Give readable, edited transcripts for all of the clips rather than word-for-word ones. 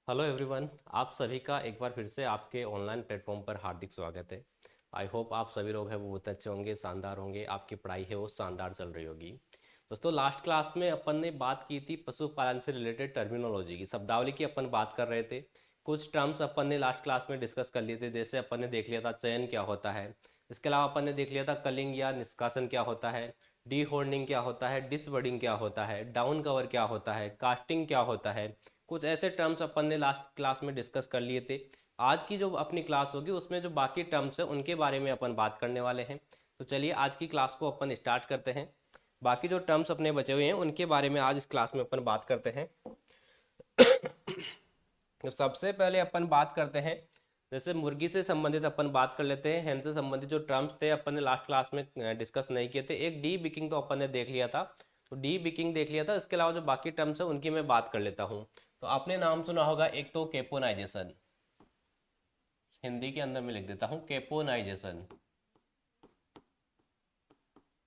Hello everyone, आप सभी का एक बार फिर से आपके ऑनलाइन प्लेटफॉर्म पर हार्दिक स्वागत है। आई होप आप सभी लोग हैं वो बहुत अच्छे होंगे, शानदार होंगे, आपकी पढ़ाई है वो शानदार चल रही होगी। दोस्तों, लास्ट क्लास में अपन ने बात की थी पशुपालन से रिलेटेड टर्मिनोलॉजी की, शब्दावली की अपन बात कर रहे थे। कुछ टर्म्स अपन ने लास्ट क्लास में डिस्कस कर लिए थे, जैसे अपन ने देख लिया था चयन क्या होता है। इसके अलावा अपन ने देख लिया था कलिंग या निष्कासन क्या होता है, डी होर्निंग क्या होता है, डिसबर्डिंग क्या होता है, डाउन कवर क्या होता है, कास्टिंग क्या होता है। कुछ ऐसे टर्म्स अपन ने लास्ट क्लास में डिस्कस कर लिए थे। आज की जो अपनी क्लास होगी उसमें जो बाकी टर्म्स है उनके बारे में अपन बात करने वाले हैं। तो चलिए आज की क्लास को अपन स्टार्ट करते हैं। बाकी जो टर्म्स अपने बचे हुए हैं उनके बारे में आज इस क्लास में अपन बात करते हैं। तो सबसे पहले अपन बात करते हैं, जैसे मुर्गी से संबंधित अपन बात कर लेते हैं। hen से संबंधित जो टर्म्स थे अपन ने लास्ट क्लास में डिस्कस नहीं किए थे। एक डी बिकिंग तो अपन ने देख लिया था, तो डी बिकिंग देख लिया था। इसके अलावा जो बाकी टर्म्स है उनकी मैं बात कर लेता हूँ। तो आपने नाम सुना होगा, एक तो केपोनाइजेशन, हिंदी के अंदर मैं लिख देता हूँ केपोनाइजेशन।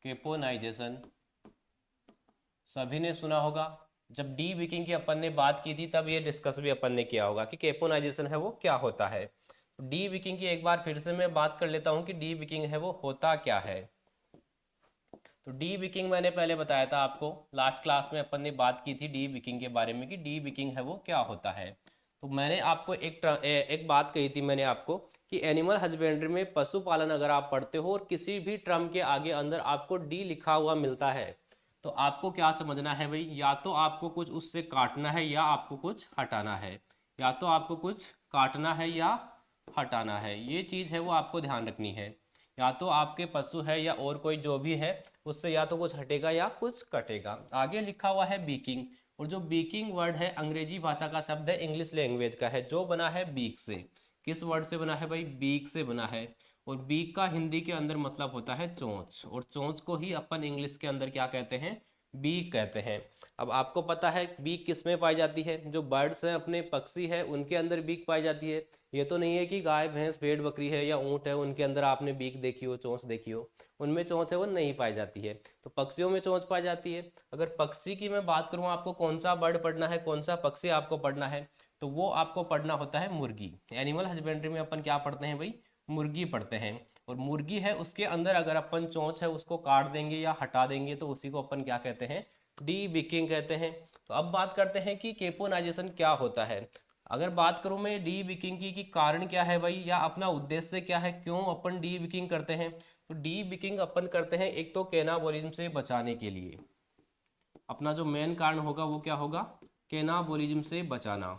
केपोनाइजेशन सभी ने सुना होगा। जब डी विकिंग की अपन ने बात की थी तब ये डिस्कस भी अपन ने किया होगा कि केपोनाइजेशन है वो क्या होता है। तो डी विकिंग की एक बार फिर से मैं बात कर लेता हूँ कि डी विकिंग है वो होता क्या है। तो डी विकिंग मैंने पहले बताया था आपको, लास्ट क्लास में अपन ने बात की थी डी विकिंग के बारे में कि डी विकिंग है वो क्या होता है। तो मैंने आपको एक बात कही थी मैंने आपको कि एनिमल हस्बेंड्री में पशुपालन अगर आप पढ़ते हो और किसी भी टर्म के आगे अंदर आपको डी लिखा हुआ मिलता है तो आपको क्या समझना है भाई, या तो आपको कुछ उससे काटना है या आपको कुछ हटाना है। या तो आपको कुछ काटना है या हटाना है, ये चीज़ है वो आपको ध्यान रखनी है। या तो आपके पशु है या और कोई जो भी है उससे या तो कुछ हटेगा या कुछ कटेगा। आगे लिखा हुआ है बीकिंग, और जो बीकिंग वर्ड है अंग्रेजी भाषा का शब्द है, इंग्लिश लैंग्वेज का है, जो बना है बीक से। किस वर्ड से बना है भाई? बीक से बना है। और बीक का हिंदी के अंदर मतलब होता है चोंच, और चोंच को ही अपन इंग्लिश के अंदर क्या कहते हैं? बीक कहते हैं। अब आपको पता है बीक किस में पाई जाती है? जो बर्ड्स हैं अपने पक्षी है उनके अंदर बीक पाई जाती है। ये तो नहीं है कि गाय भैंस भेड़ बकरी है या ऊँट है उनके अंदर आपने बीक देखी हो, चोंच देखी हो। उनमें चोंच है वो नहीं पाई जाती है। तो पक्षियों में चोंच पाई जाती है। अगर पक्षी की मैं बात करूँ, आपको कौन सा बर्ड पढ़ना है, कौन सा पक्षी आपको पढ़ना है, तो वो आपको पढ़ना होता है मुर्गी। एनिमल हस्बेंड्री में अपन क्या पढ़ते हैं भाई? मुर्गी पढ़ते हैं। और मुर्गी है उसके अंदर अगर अपन चोंच है उसको काट देंगे या हटा देंगे तो उसी को अपन क्या कहते हैं? डी बिकिंग कहते हैं। तो अब बात करते हैं कि केपोनाइजेशन क्या होता है। अगर बात करूं मैं डी विकिंग की कि कारण क्या है भाई, या अपना उद्देश्य क्या है, क्यों अपन डी विकिंग करते हैं, तो डी विकिंग अपन करते हैं एक तो कैनाबोलिज्म से बचाने के लिए। अपना जो मेन कारण होगा वो क्या होगा? कैनाबोलिज्म से बचाना।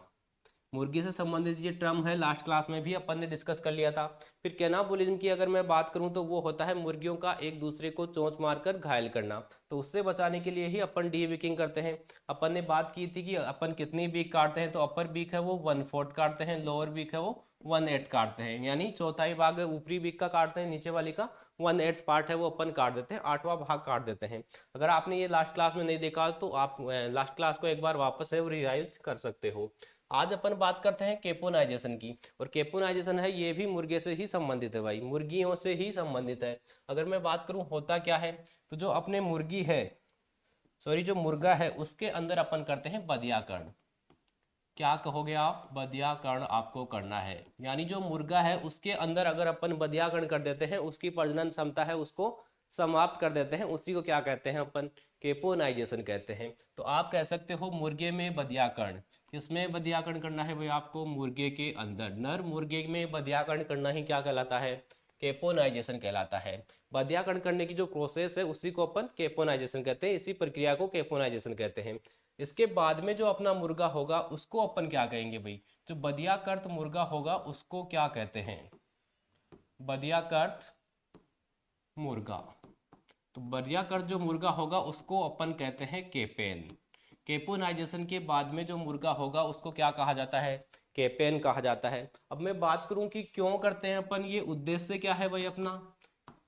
मुर्गी से संबंधित ये टर्म है, लास्ट क्लास में भी अपन ने डिस्कस कर लिया था। फिर कैनाबोलिज्म की अगर मैं बात करूं तो वो होता है मुर्गियों का एक दूसरे को चोंच मारकर घायल करना। तो उससे बचाने के लिए ही अपन डी विकिंग करते हैं। अपन ने बात की थी कि अपन कितनी बीक काटते हैं, तो अपर बीक है वो 1/4 काटते हैं, लोअर बीक है वो 1/8 काटते हैं, यानी चौथाई भाग ऊपरी बीक का काटते हैं, नीचे वाली का 1/8 पार्ट है वो अपन काट देते हैं, 8वां भाग काट देते हैं। अगर आपने ये लास्ट क्लास में नहीं देखा तो आप लास्ट क्लास को एक बार वापस से रिवाइज कर सकते हो। आज अपन बात करते हैं केपोनाइजेशन की, और केपोनाइजेशन है ये भी मुर्गे से ही संबंधित है भाई, मुर्गियों से ही संबंधित है। अगर मैं बात करूं होता क्या है, तो जो अपने मुर्गी है, सॉरी जो मुर्गा है उसके अंदर अपन करते हैं बदियाकरण। क्या कहोगे आप? बदियाकरण आपको करना है, यानी जो मुर्गा है उसके अंदर अगर अपन बदियाकरण कर देते हैं, उसकी प्रजनन क्षमता है उसको समाप्त कर देते हैं, उसी को क्या कहते हैं अपन? केपोनाइजेशन कहते हैं। तो आप कह सकते हो मुर्गे में बदियाकरण। किसमें बदियाकरण करना है भाई आपको? मुर्गे के अंदर, नर मुर्गे में बदियाकरण करना ही क्या कहलाता है? केपोनाइजेशन कहलाता है। बदियाकरण करने की जो प्रोसेस है उसी को अपन केपोनाइजेशन कहते हैं, इसी प्रक्रिया को केपोनाइजेशन कहते हैं। इसके बाद में जो अपना मुर्गा होगा उसको अपन क्या कहेंगे भाई? जो बदियाकृत मुर्गा होगा उसको क्या कहते हैं? बदियाकृत मुर्गा। तो बदियाकृत जो मुर्गा होगा उसको अपन कहते हैं केपेन। केपोनाइजेशन के बाद में जो मुर्गा होगा उसको क्या कहा जाता है? केपेन कहा जाता है। अब मैं बात करूं कि क्यों करते हैं अपन, ये उद्देश्य क्या है भाई अपना,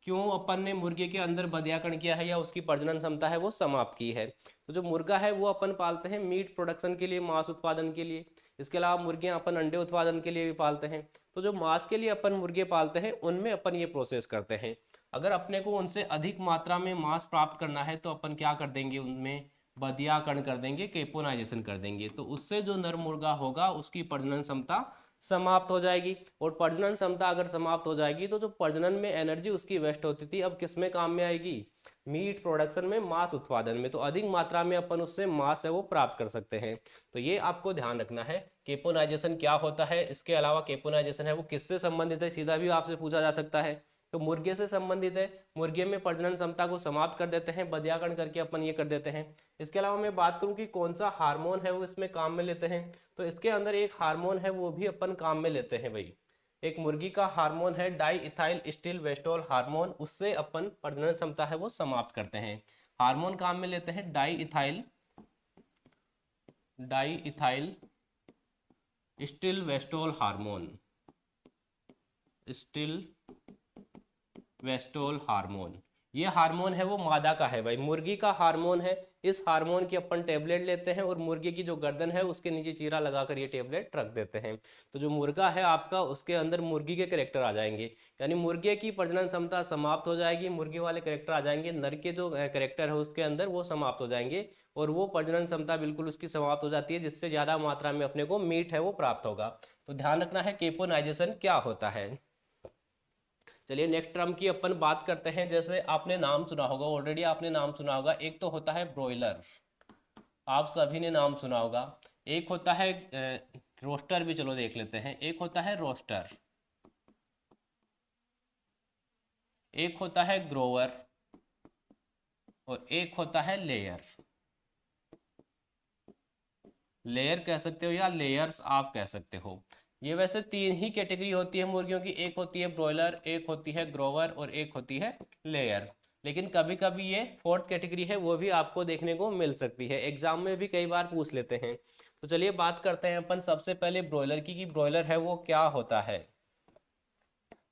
क्यों अपन ने मुर्गे के अंदर बधियाकरण किया है या उसकी प्रजनन क्षमता है वो समाप्त की है। तो जो मुर्गा है वो अपन पालते हैं मीट प्रोडक्शन के लिए, मांस उत्पादन के लिए। इसके अलावा मुर्गियां अपन अंडे उत्पादन के लिए भी पालते हैं। तो जो मांस के लिए अपन मुर्गे पालते हैं उनमें अपन ये प्रोसेस करते हैं। अगर अपने को उनसे अधिक मात्रा में मांस प्राप्त करना है तो अपन क्या कर देंगे, उनमें बदियाकरण कर देंगे, केपोनाइजेशन कर देंगे, तो उससे जो नर मुर्गा होगा उसकी प्रजनन क्षमता समाप्त हो जाएगी। और प्रजनन क्षमता अगर समाप्त हो जाएगी तो जो प्रजनन में एनर्जी उसकी वेस्ट होती थी अब किस में काम में आएगी, मीट प्रोडक्शन में, मांस उत्पादन में। तो अधिक मात्रा में अपन उससे मांस है वो प्राप्त कर सकते हैं। तो ये आपको ध्यान रखना है केपोनाइजेशन क्या होता है। इसके अलावा केपोनाइजेशन है वो किससे संबंधित है, सीधा भी आपसे पूछा जा सकता है। तो मुर्गे से संबंधित है, मुर्गे में प्रजनन क्षमता को समाप्त कर देते हैं, बदियाकरण करके अपन ये कर देते हैं। इसके अलावा मैं बात करूं कि कौन सा हार्मोन है वो इसमें काम में लेते हैं, तो इसके अंदर एक हार्मोन है वो भी अपन काम में लेते हैं भाई। एक मुर्गी का हार्मोन है डाई इथाइल स्टिल वेस्टोल हार्मोन, उससे अपन प्रजनन क्षमता है वो समाप्त करते हैं। हार्मोन काम में लेते हैं di ethyl still वेस्टोल hormone, still वेस्टोल hormone. ये हार्मोन है वो मादा का है भाई, मुर्गी का हार्मोन है। इस हार्मोन की अपन टेबलेट लेते हैं और मुर्गे की जो गर्दन है उसके नीचे चीरा लगाकर ये टेबलेट रख देते हैं। तो जो मुर्गा है आपका उसके अंदर मुर्गी के कैरेक्टर आ जाएंगे, यानी मुर्गे की प्रजनन क्षमता समाप्त हो जाएगी, मुर्गी वाले कैरेक्टर आ जाएंगे, नर के जो कैरेक्टर है उसके अंदर वो समाप्त हो जाएंगे और वो प्रजनन क्षमता बिल्कुल उसकी समाप्त हो जाती है, जिससे ज्यादा मात्रा में अपने को मीट है वो प्राप्त होगा। तो ध्यान रखना है केपोनाइजेशन क्या होता है। चलिए नेक्स्ट टर्म की अपन बात करते हैं। जैसे आपने नाम सुना होगा, ऑलरेडी आपने नाम सुना होगा, एक तो होता है ब्रॉयलर, आप सभी ने नाम सुना होगा। एक होता है रोस्टर भी, चलो देख लेते हैं। एक होता है रोस्टर, एक होता है ग्रोवर और एक होता है लेयर। लेयर कह सकते हो या लेयर्स आप कह सकते हो। ये वैसे तीन ही कैटेगरी होती है मुर्गियों की, एक होती है ब्रॉयलर, एक होती है ग्रोवर और एक होती है लेयर। लेकिन कभी कभी ये फोर्थ कैटेगरी है वो भी आपको देखने को मिल सकती है, एग्जाम में भी कई बार पूछ लेते हैं। तो चलिए बात करते हैं अपन सबसे पहले ब्रॉयलर की, कि ब्रॉयलर है वो क्या होता है।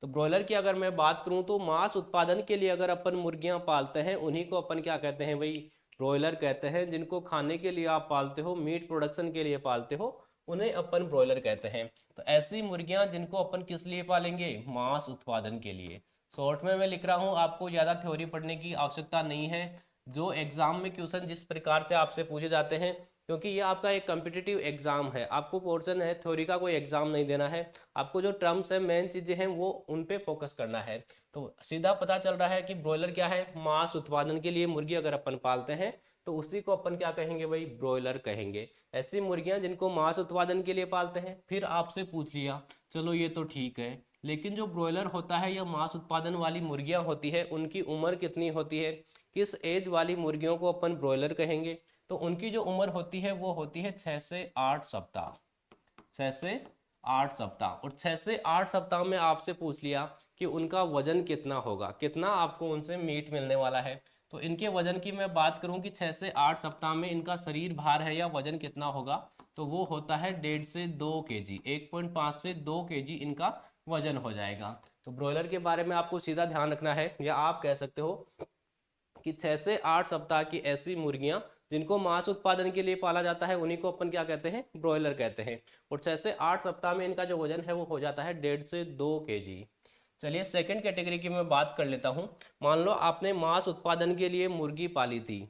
तो ब्रॉयलर की अगर मैं बात करूं तो मांस उत्पादन के लिए अगर अपन मुर्गियां पालते हैं उन्हीं को अपन क्या कहते हैं भाई, ब्रॉयलर कहते हैं। जिनको खाने के लिए आप पालते हो, मीट प्रोडक्शन के लिए पालते हो, उन्हें अपन ब्रॉयलर कहते हैं। तो ऐसी मुर्गियां जिनको अपन किस लिए पालेंगे, मांस उत्पादन के लिए। शॉर्ट में मैं लिख रहा हूँ, आपको ज़्यादा थ्योरी पढ़ने की आवश्यकता नहीं है। जो एग्जाम में क्वेश्चन जिस प्रकार से आपसे पूछे जाते हैं, क्योंकि ये आपका एक कम्पिटिटिव एग्जाम है, आपको पोर्शन है थ्योरी का, कोई एग्जाम नहीं देना है। आपको जो टर्म्स है, मेन चीजें हैं वो उन पे फोकस करना है। तो सीधा पता चल रहा है कि ब्रॉयलर क्या है, मांस उत्पादन के लिए मुर्गी अगर अपन पालते हैं तो उसी को अपन क्या कहेंगे भाई, ब्रॉयलर कहेंगे। ऐसी मुर्गियां जिनको मांस उत्पादन के लिए पालते हैं। फिर आपसे पूछ लिया, चलो ये तो ठीक है, लेकिन जो ब्रॉयलर होता है या मांस उत्पादन वाली मुर्गियां होती है उनकी उम्र कितनी होती है, किस एज वाली मुर्गियों को अपन ब्रॉयलर कहेंगे। तो उनकी जो उम्र होती है वो होती है 6 से 8 सप्ताह, 6 से 8 सप्ताह। और 6 से 8 सप्ताह में आपसे पूछ लिया कि उनका वजन कितना होगा, कितना आपको उनसे मीट मिलने वाला है। तो इनके वजन की मैं बात करूं कि 6 से 8 सप्ताह में इनका शरीर भार है या वजन कितना होगा, तो वो होता है 1.5 से 2 केजी, 1.5 से 2 केजी इनका वजन हो जाएगा। तो ब्रॉयलर के बारे में आपको सीधा ध्यान रखना है, या आप कह सकते हो कि 6 से 8 सप्ताह की ऐसी मुर्गियां जिनको मांस उत्पादन के लिए पाला जाता है उन्हीं को अपन क्या कहते हैं, ब्रॉयलर कहते हैं। और 6 से 8 सप्ताह में इनका जो वजन है वो हो जाता है 1.5 से 2 केजी। चलिए सेकंड कैटेगरी की मैं बात कर लेता हूं। मान लो आपने मांस उत्पादन के लिए मुर्गी पाली थी,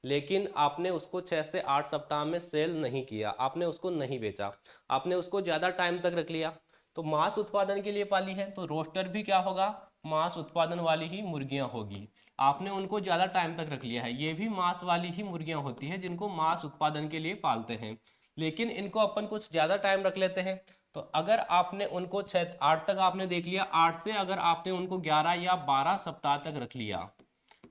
लेकिन आपने उसको 6 से 8 सप्ताह में सेल नहीं किया, आपने उसको नहीं बेचा, आपने उसको ज़्यादा टाइम तक रख लिया। तो मांस उत्पादन के लिए पाली है तो रोस्टर भी क्या होगा, मांस उत्पादन वाली ही मुर्गियां होगी। आपने उनको ज़्यादा टाइम तक रख लिया है, ये भी मांस वाली ही मुर्गियां होती हैं जिनको मांस उत्पादन के लिए पालते हैं। लेकिन इनको अपन कुछ ज़्यादा टाइम रख लेते हैं। तो अगर आपने उनको 6 8 तक आपने देख लिया, 8 से अगर आपने उनको 11 या 12 सप्ताह तक रख लिया,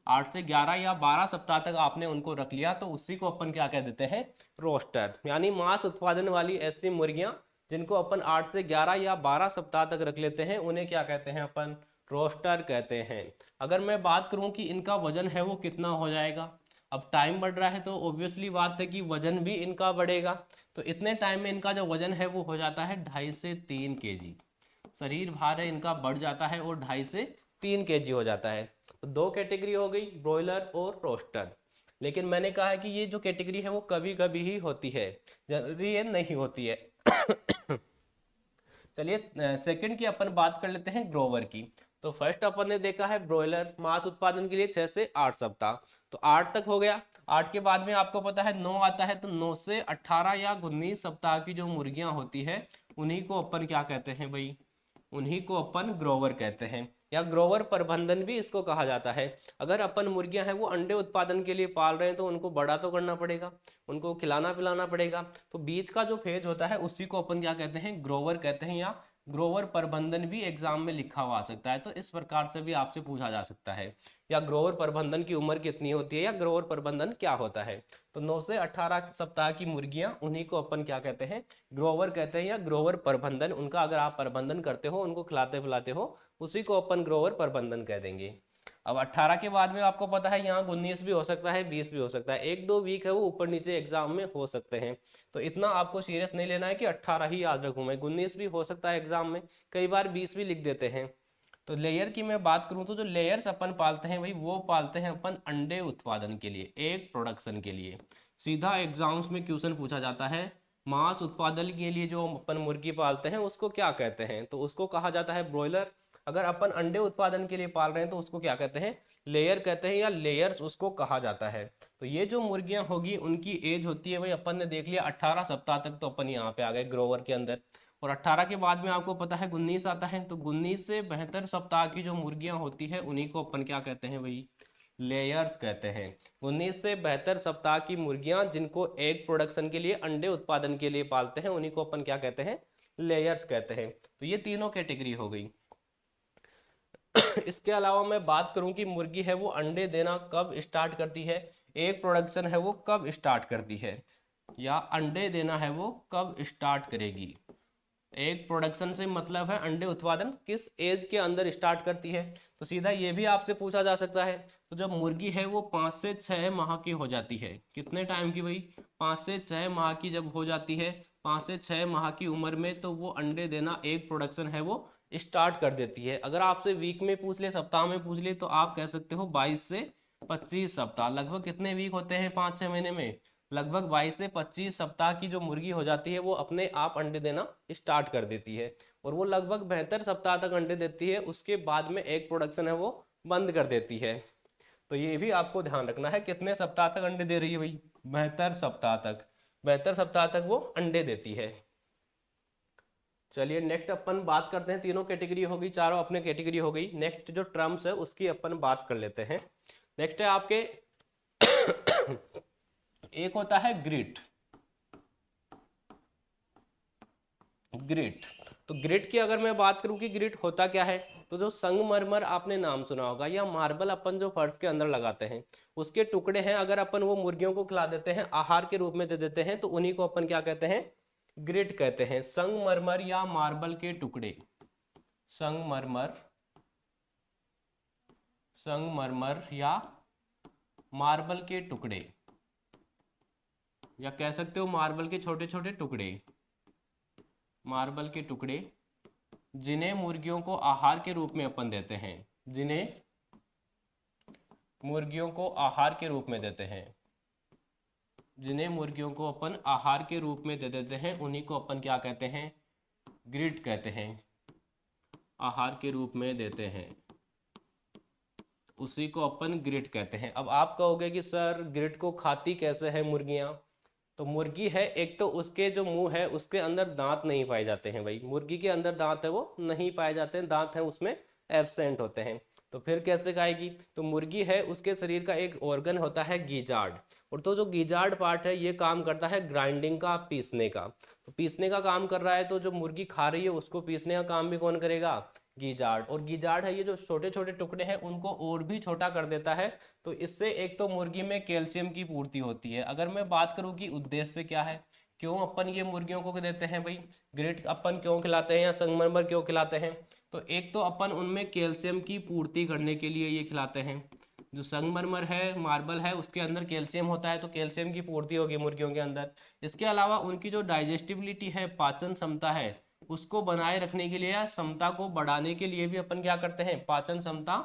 8 से 11 या 12 सप्ताह तक आपने उनको रख लिया, तो उसी को अपन क्या कह देते हैं, रोस्टर। यानी मांस उत्पादन वाली ऐसी मुर्गियां जिनको अपन 8 से 11 या 12 सप्ताह तक रख लेते हैं उन्हें क्या कहते हैं अपन, रोस्टर कहते हैं। अगर मैं बात करूं कि इनका वजन है वो कितना हो जाएगा, अब टाइम बढ़ रहा है तो ऑब्वियसली बात है कि वजन भी इनका बढ़ेगा। तो इतने टाइम में इनका जो वजन है वो हो जाता है 2.5 से 3 केजी। शरीर भार है इनका बढ़ जाता है और 2.5 से 3 केजी हो जाता है। तो दो कैटेगरी हो गई, ब्रॉयलर और रोस्टर। लेकिन मैंने कहा है कि ये जो कैटेगरी है वो कभी कभी ही होती है, जनरली ये नहीं होती है। चलिए सेकंड की अपन बात कर लेते हैं, ग्रोवर की। तो फर्स्ट अपन ने देखा है ब्रॉयलर मांस उत्पादन के लिए 6 से 8 सप्ताह, तो 8 तक हो गया। 8 के बाद में आपको पता है 9 आता है, तो 9 से 18 या 19 सप्ताह की जो मुर्गियां होती है उन्हीं को अपन क्या कहते हैं भाई, उन्हीं को अपन ग्रोवर कहते हैं, या ग्रोवर प्रबंधन भी इसको कहा जाता है। अगर अपन मुर्गियां हैं वो अंडे उत्पादन के लिए पाल रहे हैं तो उनको बड़ा तो करना पड़ेगा, उनको खिलाना पिलाना पड़ेगा, तो बीच का जो फेज होता है उसी को अपन क्या कहते हैं, ग्रोवर कहते हैं, या ग्रोवर प्रबंधन भी एग्जाम में लिखा हुआ आ सकता है, तो इस प्रकार से भी आपसे पूछा जा सकता है, या ग्रोवर प्रबंधन की उम्र कितनी होती है, या ग्रोवर प्रबंधन क्या होता है। तो 9 से 18 सप्ताह की मुर्गियां, उन्हीं को अपन क्या कहते हैं, ग्रोवर कहते हैं, या ग्रोवर प्रबंधन, उनका अगर आप प्रबंधन करते हो, उनको खिलाते पिलाते हो, उसी को अपन ग्रोवर प्रबंधन कह देंगे। अब 18 के बाद में आपको पता है यहाँ 19 भी हो सकता है, 20 भी हो सकता है, 1-2 वीक है वो ऊपर नीचे एग्जाम में हो सकते हैं, तो इतना आपको सीरियस नहीं लेना है कि 18 ही याद रखूं मैं, 19 भी हो सकता है एग्जाम में, कई बार 20 भी लिख देते हैं। तो लेयर की मैं बात करूं तो जो लेयर्स अपन पालते हैं भाई, वो पालते हैं अपन अंडे उत्पादन के लिए, एग प्रोडक्शन के लिए। सीधा एग्जाम्स में क्वेश्चन पूछा जाता है, मांस उत्पादन के लिए जो अपन मुर्गी पालते हैं उसको क्या कहते हैं, तो उसको कहा जाता है ब्रॉयलर। अगर अपन अंडे उत्पादन के लिए पाल रहे हैं तो उसको क्या कहते हैं, लेयर कहते हैं, या लेयर्स उसको कहा जाता है। तो ये जो मुर्गियां होगी उनकी एज होती है भाई, अपन ने देख लिया 18 सप्ताह तक, तो अपन यहाँ पे आ गए ग्रोवर के अंदर। और 18 के बाद में आपको पता है 19 आता है, तो 19 से 72 सप्ताह की जो मुर्गियां होती है उन्हीं को अपन क्या कहते हैं भाई, लेयर्स कहते हैं। 19 से 72 सप्ताह की मुर्गियां जिनको एग प्रोडक्शन के लिए, अंडे उत्पादन के लिए पालते हैं, उन्हीं को अपन क्या कहते हैं, लेयर्स कहते हैं। तो ये तीनों कैटेगरी हो गई। इसके अलावा मैं बात करूं कि मुर्गी है वो अंडे देना कब स्टार्ट करती है, एग प्रोडक्शन है वो कब स्टार्ट करती है, या अंडे देना है वो कब स्टार्ट करेगी। एग प्रोडक्शन से मतलब है अंडे उत्पादन किस एज के अंदर स्टार्ट करती है, तो सीधा ये भी आपसे पूछा जा सकता है। तो जब मुर्गी है वो 5 से 6 माह की हो जाती है, कितने टाइम की भाई, 5 से 6 माह की जब हो जाती है, 5 से 6 माह की उम्र में, तो वो अंडे देना, एग प्रोडक्शन है वो स्टार्ट कर देती है। अगर आपसे वीक में पूछ ले, सप्ताह में पूछ ले, तो आप कह सकते हो 22 से 25 सप्ताह। लगभग कितने वीक होते हैं 5-6 महीने में, लगभग 22 से 25 सप्ताह की जो मुर्गी हो जाती है वो अपने आप अंडे देना स्टार्ट कर देती है, और वो लगभग 72 सप्ताह तक अंडे देती है, उसके बाद में एग प्रोडक्शन है वो बंद कर देती है। तो ये भी आपको ध्यान रखना है, कितने सप्ताह तक अंडे दे रही है भाई, 72 सप्ताह तक, 72 सप्ताह तक वो अंडे देती है। चलिए नेक्स्ट अपन बात करते हैं, तीनों कैटेगरी हो गई, चारों अपने कैटेगरी हो गई, नेक्स्ट जो टर्म्स है उसकी अपन बात कर लेते हैं। नेक्स्ट है आपके एक होता है ग्रिट। ग्रिट, तो ग्रिट की अगर मैं बात करूं कि ग्रिट होता क्या है, तो जो संगमरमर आपने नाम सुना होगा, या मार्बल अपन जो फर्श के अंदर लगाते हैं उसके टुकड़े हैं, अगर अपन वो मुर्गियों को खिला देते हैं, आहार के रूप में दे देते हैं, तो उन्हीं को अपन क्या कहते हैं, ग्रिट कहते हैं। संगमरमर या मार्बल के टुकड़े, संगमरमर, संगमरमर या मार्बल के टुकड़े, या कह सकते हो मार्बल के छोटे छोटे टुकड़े, मार्बल के टुकड़े जिन्हें मुर्गियों को आहार के रूप में अपन देते हैं, जिन्हें मुर्गियों को आहार के रूप में देते हैं, जिन्हें मुर्गियों को अपन आहार के रूप में दे देते हैं, उन्हीं को अपन क्या कहते हैं, ग्रिट कहते हैं, आहार के रूप में देते हैं, उसी को अपन ग्रिट कहते हैं। अब आप कहोगे कि सर ग्रिट को खाती कैसे है मुर्गियां, तो मुर्गी है, एक तो उसके जो मुंह है उसके अंदर दांत नहीं पाए जाते हैं भाई, मुर्गी के अंदर दांत है वो नहीं पाए जाते हैं, दांत है उसमें एब्सेंट होते हैं, तो फिर कैसे खाएगी। तो मुर्गी है उसके शरीर का एक ऑर्गन होता है गीजार्ड, और तो जो गीजार्ड पार्ट है ये काम करता है ग्राइंडिंग का, पीसने का, तो पीसने का काम कर रहा है, तो जो मुर्गी खा रही है उसको पीसने का काम भी कौन करेगा, गीजार्ड। और गीजार्ड है ये जो छोटे छोटे टुकड़े हैं उनको और भी छोटा कर देता है, तो इससे एक तो मुर्गी में कैल्शियम की पूर्ति होती है। अगर मैं बात करूं कि उद्देश्य क्या है, क्यों अपन ये मुर्गियों को देते हैं भाई, ग्रिट अपन क्यों खिलाते हैं या संगमरमर क्यों खिलाते हैं, तो एक तो अपन उनमें कैल्शियम की पूर्ति करने के लिए ये खिलाते हैं। जो संगमरमर है, मार्बल है, उसके अंदर कैल्शियम होता है, तो कैल्शियम की पूर्ति होगी मुर्गियों के अंदर। इसके अलावा उनकी जो डाइजेस्टिबिलिटी है, पाचन क्षमता है, उसको बनाए रखने के लिए या क्षमता को बढ़ाने के लिए भी अपन क्या करते हैं, पाचन क्षमता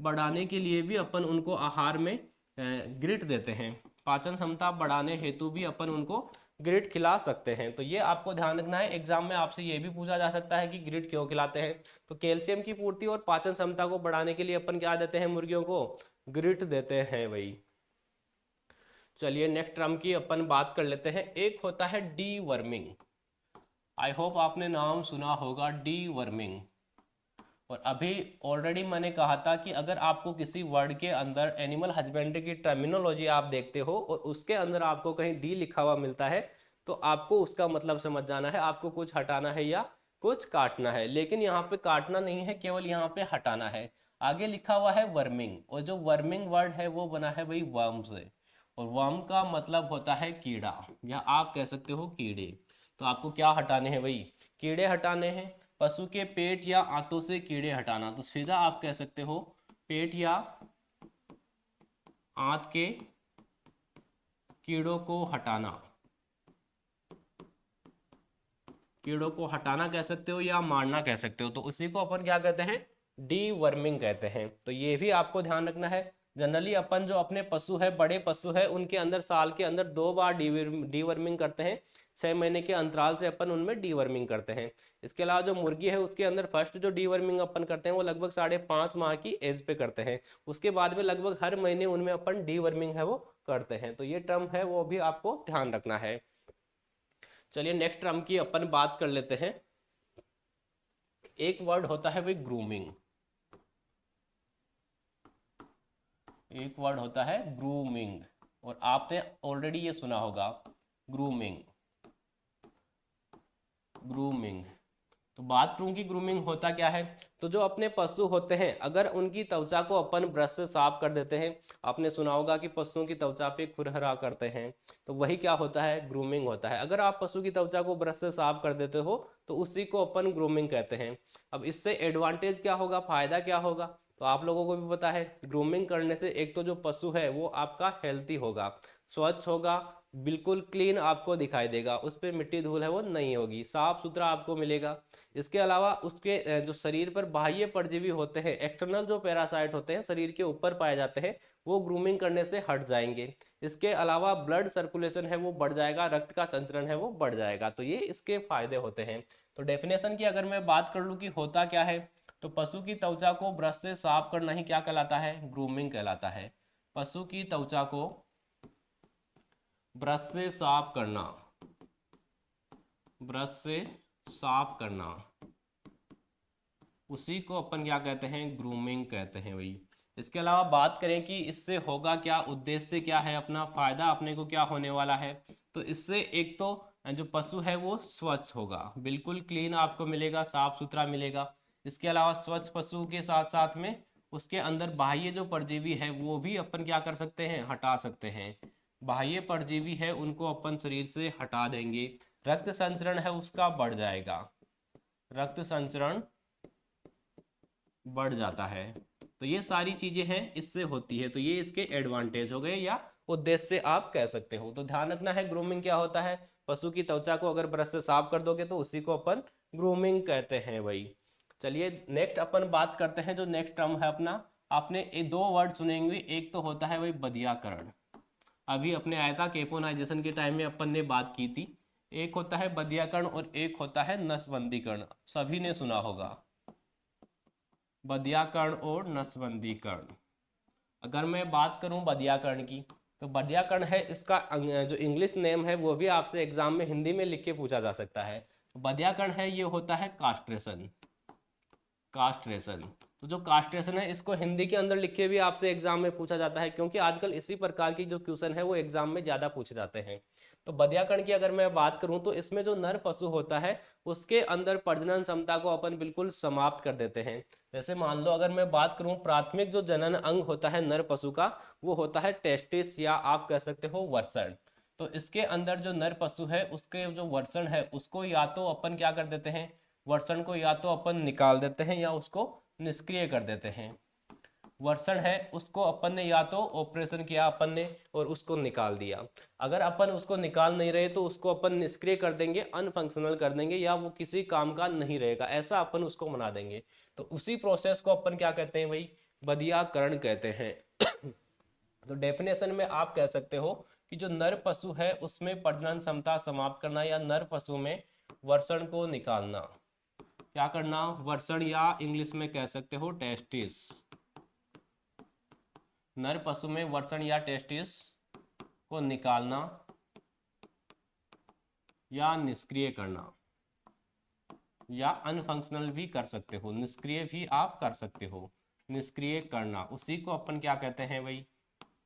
बढ़ाने के लिए भी अपन उनको आहार में ग्रिट देते हैं, पाचन क्षमता बढ़ाने हेतु भी अपन उनको ग्रिट खिला सकते हैं। तो ये आपको ध्यान रखना है, एग्जाम में आपसे ये भी पूछा जा सकता है कि ग्रिट क्यों खिलाते हैं, तो कैल्शियम की पूर्ति और पाचन क्षमता को बढ़ाने के लिए अपन क्या देते हैं, मुर्गियों को ग्रिट देते हैं भाई। चलिए नेक्स्ट टर्म की अपन बात कर लेते हैं। एक होता है डी वर्मिंग। आई होप आपने नाम सुना होगा डी वर्मिंग। और अभी ऑलरेडी मैंने कहा था कि अगर आपको किसी वर्ड के अंदर एनिमल हस्बेंड्री की टर्मिनोलॉजी आप देखते हो और उसके अंदर आपको कहीं डी लिखा हुआ मिलता है तो आपको उसका मतलब समझ जाना है, आपको कुछ हटाना है या कुछ काटना है। लेकिन यहाँ पे काटना नहीं है, केवल यहाँ पे हटाना है। आगे लिखा हुआ है वर्मिंग, और जो वर्मिंग वर्ड है वो बना है वही वर्म से, और वर्म का मतलब होता है कीड़ा, या आप कह सकते हो कीड़े। तो आपको क्या हटाने हैं भाई? कीड़े हटाने हैं। पशु के पेट या आंतों से कीड़े हटाना, तो सीधा आप कह सकते हो पेट या आंत के कीड़ों को हटाना। कीड़ों को हटाना कह सकते हो या मारना कह सकते हो, तो उसी को अपन क्या कहते हैं? डी वर्मिंग कहते हैं। तो ये भी आपको ध्यान रखना है। जनरली अपन जो अपने पशु है, बड़े पशु है, उनके अंदर साल के अंदर 2 बार डी वर्मिंग करते हैं। 6 महीने के अंतराल से अपन उनमें डी वर्मिंग करते हैं। इसके अलावा जो मुर्गी है उसके अंदर फर्स्ट जो डी वर्मिंग अपन करते हैं वो लगभग 5.5 माह की एज पे करते हैं। उसके बाद में लगभग हर महीने उनमें अपन डी वर्मिंग है वो करते हैं। तो ये टर्म है वो भी आपको ध्यान रखना है। चलिए नेक्स्ट टर्म की अपन बात कर लेते हैं। एक वर्ड होता है भाई ग्रूमिंग। एक वर्ड होता है ग्रूमिंग, और आपने ऑलरेडी ये सुना होगा ग्रूमिंग। ग्रूमिंग, तो बात करूं कि ग्रूमिंग होता क्या है, तो जो अपने पशु होते हैं अगर उनकी त्वचा को अपन ब्रश से साफ कर देते हैं, आपने सुना होगा कि पशुओं की त्वचा पे खुरहरा करते हैं, तो वही क्या होता है? ग्रूमिंग होता है। अगर आप पशु की त्वचा को ब्रश से साफ कर देते हो तो उसी को अपन ग्रूमिंग कहते हैं। अब इससे एडवांटेज क्या होगा, फायदा क्या होगा? तो आप लोगों को भी पता है ग्रूमिंग करने से एक तो जो पशु है वो आपका हेल्थी होगा, स्वच्छ होगा, बिल्कुल क्लीन आपको दिखाई देगा, उस पर मिट्टी धूल है वो नहीं होगी, साफ सुथरा आपको मिलेगा। इसके अलावा उसके जो शरीर पर बाह्य परजीवी होते हैं, एक्सटर्नल जो पैरासाइट होते हैं शरीर के ऊपर पाए जाते हैं, वो ग्रूमिंग करने से हट जाएंगे। इसके अलावा ब्लड सर्कुलेशन है वो बढ़ जाएगा, रक्त का संचरण है वो बढ़ जाएगा। तो ये इसके फायदे होते हैं। तो डेफिनेशन की अगर मैं बात कर लूँ कि होता क्या है, तो पशु की त्वचा को ब्रश से साफ करना ही क्या कहलाता है? ग्रूमिंग कहलाता है। पशु की त्वचा को ब्रश से साफ करना, ब्रश से साफ करना, उसी को अपन क्या कहते हैं? ग्रूमिंग कहते हैं भाई। इसके अलावा बात करें कि इससे होगा क्या, उद्देश्य क्या है, अपना फायदा अपने को क्या होने वाला है, तो इससे एक तो जो पशु है वो स्वच्छ होगा, बिल्कुल क्लीन आपको मिलेगा, साफ सुथरा मिलेगा। इसके अलावा स्वच्छ पशु के साथ साथ में उसके अंदर बाह्य जो परजीवी है वो भी अपन क्या कर सकते हैं? हटा सकते हैं। बाह्य परजीवी है उनको अपन शरीर से हटा देंगे। रक्त संचरण है उसका बढ़ जाएगा, रक्त संचरण बढ़ जाता है। तो ये सारी चीजें हैं इससे होती है, तो ये इसके एडवांटेज हो गए या उद्देश्य आप कह सकते हो। तो ध्यान रखना है ग्रूमिंग क्या होता है। पशु की त्वचा को अगर ब्रश से साफ कर दोगे तो उसी को अपन ग्रूमिंग कहते हैं भाई। चलिए नेक्स्ट अपन बात करते हैं, जो नेक्स्ट टर्म है अपना, आपने ये 2 वर्ड सुनेंगे। एक तो होता है भाई बदियाकरण, अभी अपने आया था केपोनाइजेशन के टाइम में अपन ने बात की थी। एक होता है बदियाकरण और एक होता है नसबंदीकरण, सभी ने सुना होगा बदियाकरण और नसबंदीकरण। अगर मैं बात करूं बदियाकरण की, तो बदियाकरण है इसका जो इंग्लिश नेम है वो भी आपसे एग्जाम में हिंदी में लिख के पूछा जा सकता है। बदियाकरण है ये होता है कास्ट्रेशन। कास्ट्रेशन, तो जो कास्ट्रेशन है इसको हिंदी के अंदर लिख के भी आपसे एग्जाम में पूछा जाता है, क्योंकि आजकल इसी प्रकार की जो क्वेश्चन है वो एग्जाम में ज्यादा पूछे जाते हैं। तो बदियाकरण की अगर मैं बात करूं तो इसमें जो नर पशु होता है उसके अंदर प्रजनन क्षमता को अपन बिल्कुल समाप्त कर देते हैं। जैसे मान लो अगर मैं बात करूं, प्राथमिक जो जनन अंग होता है नर पशु का वो होता है टेस्टिस, या आप कह सकते हो वर्षण। तो इसके अंदर जो नर पशु है उसके जो वर्षण है उसको या तो अपन क्या कर देते हैं, वर्षण को या तो अपन निकाल देते हैं या उसको निष्क्रिय कर देते हैं। वर्षण है उसको अपन ने या तो ऑपरेशन किया अपन ने और उसको निकाल दिया, अगर अपन उसको निकाल नहीं रहे तो उसको अपन निष्क्रिय कर देंगे, अनफंक्शनल कर देंगे, या वो किसी काम का नहीं रहेगा, ऐसा अपन उसको बना देंगे। तो उसी प्रोसेस को अपन क्या कहते हैं भाई? बदियाकरण कहते हैं। तो डेफिनेशन में आप कह सकते हो कि जो नर पशु है उसमें प्रजनन क्षमता समाप्त करना, या नर पशु में वर्षण को निकालना। क्या करना? वर्षण, या इंग्लिश में कह सकते हो टेस्टिस। नर पशु में वर्षण या टेस्टिस को निकालना या निष्क्रिय करना, या अनफंक्शनल भी कर सकते हो, निष्क्रिय भी आप कर सकते हो, निष्क्रिय करना, उसी को अपन क्या कहते हैं भाई,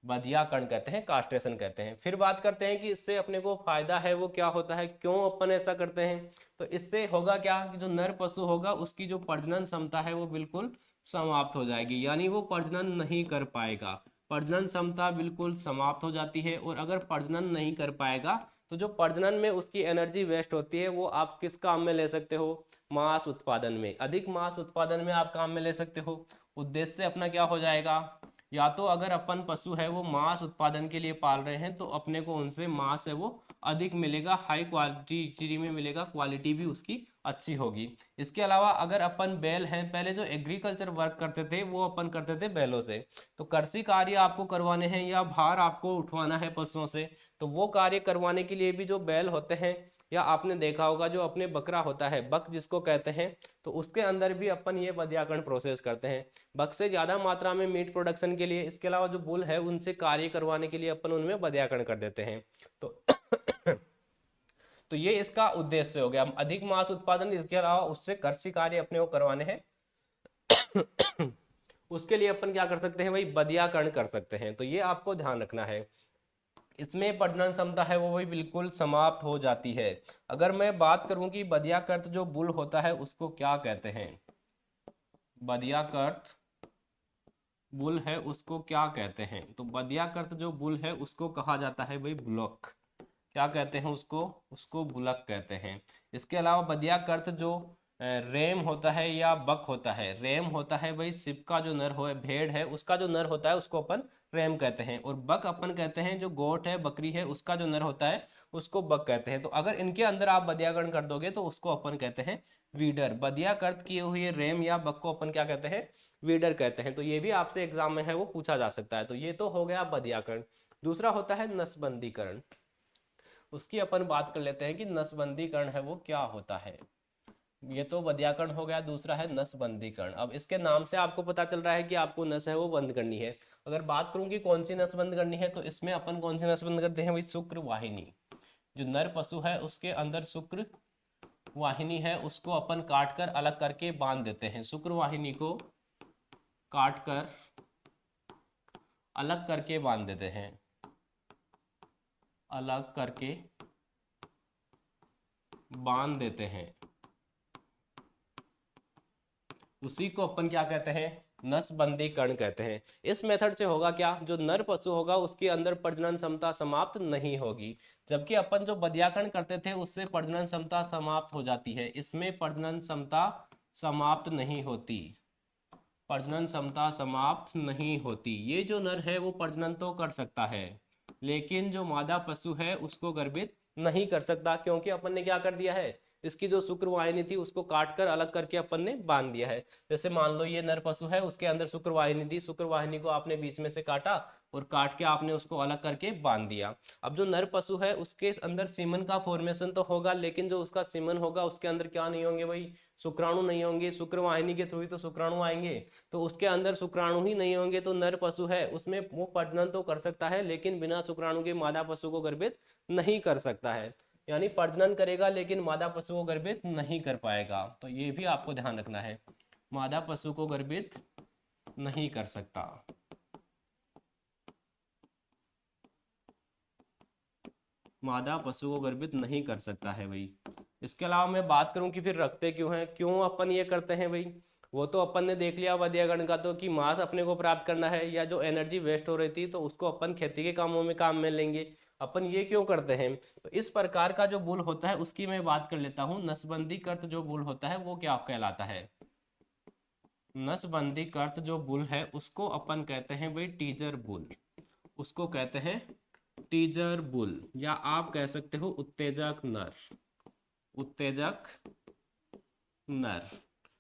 बधियाकरण कहते हैं, कास्ट्रेशन कहते हैं। फिर बात करते हैं कि इससे अपने को फायदा है वो क्या होता है, क्यों अपन ऐसा करते हैं। तो इससे होगा क्या कि जो नर पशु होगा उसकी जो प्रजनन क्षमता है वो बिल्कुल समाप्त हो जाएगी, यानी वो प्रजनन नहीं कर पाएगा, प्रजनन क्षमता बिल्कुल समाप्त हो जाती है। और अगर प्रजनन नहीं कर पाएगा तो जो प्रजनन में उसकी एनर्जी वेस्ट होती है वो आप किस काम में ले सकते हो, मांस उत्पादन में, अधिक मांस उत्पादन में आप काम में ले सकते हो। उद्देश्य अपना क्या हो जाएगा, या तो अगर अपन पशु है वो मांस उत्पादन के लिए पाल रहे हैं तो अपने को उनसे मांस है वो अधिक मिलेगा, हाई क्वालिटी में मिलेगा, क्वालिटी भी उसकी अच्छी होगी। इसके अलावा अगर अपन बैल हैं, पहले जो एग्रीकल्चर वर्क करते थे वो अपन करते थे बैलों से, तो कृषि कार्य आपको करवाने हैं या भार आपको उठवाना है पशुओं से, तो वो कार्य करवाने के लिए भी जो बैल होते हैं, या आपने देखा होगा जो अपने बकरा होता है, बक जिसको कहते हैं, तो उसके अंदर भी अपन ये बधियाकरण प्रोसेस करते हैं, बक से ज्यादा मात्रा में मीट प्रोडक्शन के लिए। इसके अलावा जो बुल है उनसे कार्य करवाने के लिए अपन उनमें बधियाकरण कर देते हैं। तो तो ये इसका उद्देश्य हो गया, अधिक मांस उत्पादन। इसके अलावा उससे कृषि कार्य अपने को करवाने हैं उसके लिए अपन क्या कर सकते हैं भाई, बधियाकरण कर सकते हैं। तो ये आपको ध्यान रखना है, इसमें प्रजनन क्षमता है वो भी बिल्कुल समाप्त हो जाती है। अगर मैं बात करूं कि बधियाकृत जो बुल होता है उसको क्या कहते हैं, बधियाकृत बुल है उसको क्या कहते हैं, तो बधियाकृत जो बुल है उसको कहा जाता है भाई बुलक, क्या कहते हैं उसको, उसको बुलक कहते हैं। इसके अलावा बधियाकृत जो रेम होता है या बक होता है, रेम होता है भाई शिप का जो नर हो, भेड़ है उसका जो नर होता है उसको अपन रेम कहते हैं, और बक अपन कहते हैं जो गोट है, बकरी है, उसका जो नर होता है उसको बक कहते हैं। तो अगर इनके अंदर आप बधियाकरण कर दोगे तो उसको अपन कहते हैं वीडर, बधियाकृत किए हुए रेम या बक को अपन क्या कहते हैं, वीडर कहते हैं। तो ये भी आपसे एग्जाम में है वो पूछा जा सकता है। तो ये तो हो गया बधियाकरण। दूसरा होता है नसबंदीकरण, उसकी अपन बात कर लेते हैं कि नसबंदीकरण है वो क्या होता है। ये तो बधियाकरण हो गया, दूसरा है नसबंदीकरण। अब इसके नाम से आपको पता चल रहा है कि आपको नस है वो बंद करनी है। अगर बात करूं कि कौन सी नस बंद करनी है, तो इसमें अपन कौन सी नस बंद करते हैं भाई, शुक्र वाहिनी। जो नर पशु है उसके अंदर शुक्र वाहिनी है उसको अपन काट कर अलग करके बांध देते हैं, शुक्र वाहिनी को काट कर अलग करके बांध देते हैं, अलग करके बांध देते हैं, उसी को अपन क्या कहते हैं, नसबंदीकरण कहते हैं। इस मेथड से होगा क्या, जो नर पशु होगा उसके अंदर प्रजनन क्षमता समाप्त नहीं होगी, जबकि अपन जो बधियाकरण करते थे उससे प्रजनन क्षमता समाप्त हो जाती है, इसमें प्रजनन क्षमता समाप्त नहीं होती, प्रजनन क्षमता समाप्त नहीं होती। ये जो नर है वो प्रजनन तो कर सकता है, लेकिन जो मादा पशु है उसको गर्भित नहीं कर सकता, क्योंकि अपन ने क्या कर दिया है, इसकी जो शुक्र वाहिनी थी उसको काट कर अलग करके अपन ने बांध दिया है। जैसे मान लो ये नर पशु है, उसके अंदर शुक्र वाहिनी थी, शुक्र वाहिनी को आपने बीच में से काटा और काट के आपने उसको अलग करके बांध दिया। अब जो नर पशु है उसके अंदर सीमन का फॉर्मेशन तो होगा, लेकिन जो उसका सीमन होगा उसके अंदर क्या नहीं होंगे भाई, शुक्राणु नहीं होंगे, शुक्र वाहिनी के थ्रू ही तो शुक्राणु आएंगे, तो उसके अंदर शुक्राणु ही नहीं होंगे। तो नर पशु है उसमें वो प्रजनन तो कर सकता है, लेकिन बिना शुक्राणु के मादा पशु को गर्भित नहीं कर सकता है, यानी प्रजनन करेगा लेकिन मादा पशु को गर्भित नहीं कर पाएगा। तो ये भी आपको ध्यान रखना है, मादा पशु को गर्भित नहीं कर सकता। मादा पशु को गर्भित नहीं कर सकता है भाई। इसके अलावा मैं बात करूं कि फिर रखते क्यों हैं, क्यों अपन ये करते हैं भाई, वो तो अपन ने देख लिया बधियाकरण का, तो कि मांस अपने को प्राप्त करना है या जो एनर्जी वेस्ट हो रही थी तो उसको अपन खेती के कामों में काम में लेंगे। अपन ये क्यों करते हैं, तो इस प्रकार का जो बुल होता है उसकी मैं बात कर लेता हूँ। नसबंदीकृत जो बुल होता है वो क्या कहलाता है, नसबंदीकृत जो बुल है उसको अपन कहते हैं भाई टीजर बुल, उसको कहते हैं टीजर बुल, या आप कह सकते हो उत्तेजक नर, उत्तेजक नर।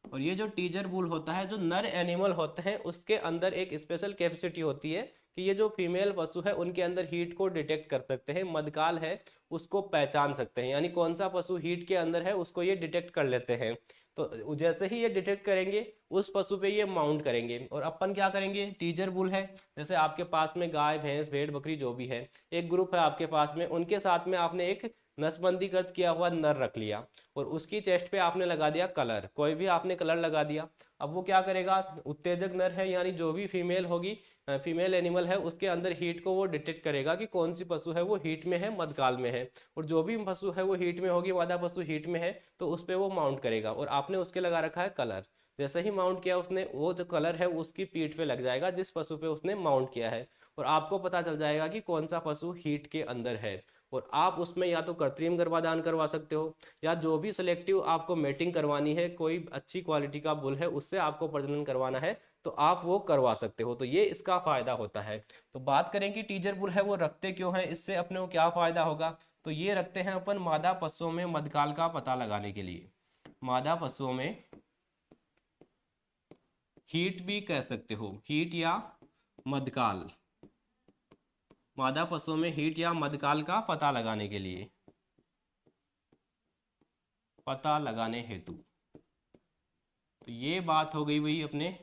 और ये जो टीजर बुल होता है, जो नर एनिमल होते हैं उसके अंदर एक स्पेशल कैपेसिटी होती है कि ये जो फीमेल पशु है उनके अंदर हीट को डिटेक्ट कर सकते हैं, मध्यकाल है उसको पहचान सकते हैं, यानी कौन सा पशु हीट के अंदर है उसको ये डिटेक्ट कर लेते हैं। तो जैसे ही ये डिटेक्ट करेंगे उस पशु पे ये माउंट करेंगे और अपन क्या करेंगे, टीजर बुल है, जैसे आपके पास में गाय भैंस भेड़ बकरी जो भी है, एक ग्रुप है आपके पास में, उनके साथ में आपने एक नसबंदीकृत किया हुआ नर रख लिया और उसकी चेस्ट पे आपने लगा दिया कलर, कोई भी आपने कलर लगा दिया। अब वो क्या करेगा, उत्तेजक नर है यानी जो भी फीमेल होगी, फीमेल एनिमल है, उसके अंदर हीट को वो डिटेक्ट करेगा कि कौन सी पशु है वो हीट में है मध्यकाल में है, और जो भी पशु है वो हीट में होगी, मादा पशु हीट में है, तो उस पर वो माउंट करेगा और आपने उसके लगा रखा है कलर। जैसे ही माउंट किया उसने, वो जो कलर है उसकी पीठ पे लग जाएगा जिस पशु पे उसने माउंट किया है, और आपको पता चल जाएगा कि कौन सा पशु हीट के अंदर है। और आप उसमें या तो कृत्रिम गर्भाधान करवा सकते हो, या जो भी सिलेक्टिव आपको मेटिंग करवानी है, कोई अच्छी क्वालिटी का बुल है उससे आपको प्रजनन करवाना है तो आप वो करवा सकते हो। तो ये इसका फायदा होता है। तो बात करें कि टीजर बुल है वो रखते क्यों हैं, इससे अपने को क्या फायदा होगा, तो ये रखते हैं अपन मादा पशुओं में मध्यकाल का पता लगाने के लिए। मादा पशुओं में हीट भी कह सकते हो, हीट या मध्यकाल, मादा पशुओं में हीट या मध्यकाल का पता लगाने के लिए, पता लगाने हेतु। तो ये बात हो गई भाई अपने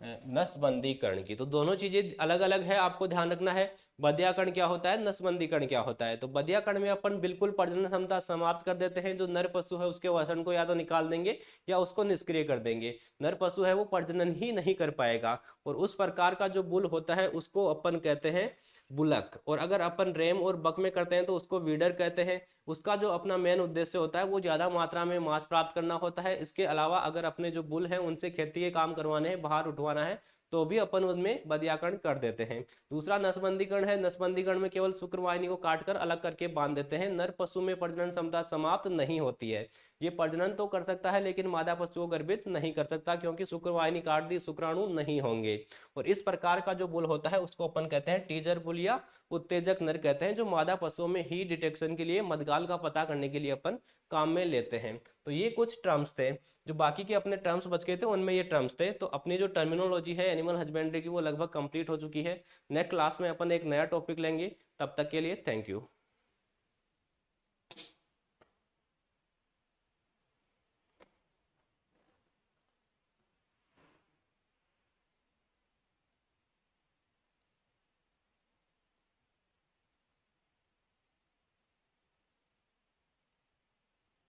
नसबंदीकरण की। तो दोनों चीजें अलग अलग है, आपको ध्यान रखना है। बधियाकरण क्या होता है, नसबंदीकरण क्या होता है। तो बधियाकरण में अपन बिल्कुल प्रजनन क्षमता समाप्त कर देते हैं, जो नर पशु है उसके वसन को या तो निकाल देंगे या उसको निष्क्रिय कर देंगे, नर पशु है वो प्रजनन ही नहीं कर पाएगा। और उस प्रकार का जो बुल होता है उसको अपन कहते हैं बुलक, और अगर अपन रेम और बक में करते हैं तो उसको वीडर कहते हैं। उसका जो अपना मेन उद्देश्य होता है वो ज्यादा मात्रा में मांस प्राप्त करना होता है। इसके अलावा अगर अपने जो बुल हैं उनसे खेती के काम करवाने हैं, बाहर उठवाना है, तो भी अपन उनमें बधियाकरण कर देते हैं। दूसरा नसबंदीकरण है, नसबंदीकरण में केवल शुक्रवाहिनी को काटकर अलग करके बांध देते हैं। नर पशु में प्रजनन क्षमता समाप्त नहीं होती है, ये प्रजनन तो कर सकता है लेकिन मादा पशु को गर्भित नहीं कर सकता, क्योंकि शुक्रवाहिनी काट दी, शुक्राणु नहीं होंगे। और इस प्रकार का जो बुल होता है उसको अपन कहते हैं टीजर बुल या उत्तेजक नर कहते हैं, जो मादा पशुओं में ही डिटेक्शन के लिए, मध्यकाल का पता करने के लिए अपन काम में लेते हैं। तो ये कुछ टर्म्स थे, जो बाकी के अपने टर्म्स बच गए थे उनमें ये टर्म्स थे। तो अपनी जो टर्मिनोलॉजी है एनिमल हस्बेंड्री की वो लगभग कंप्लीट हो चुकी है। नेक्स्ट क्लास में अपन एक नया टॉपिक लेंगे, तब तक के लिए थैंक यू।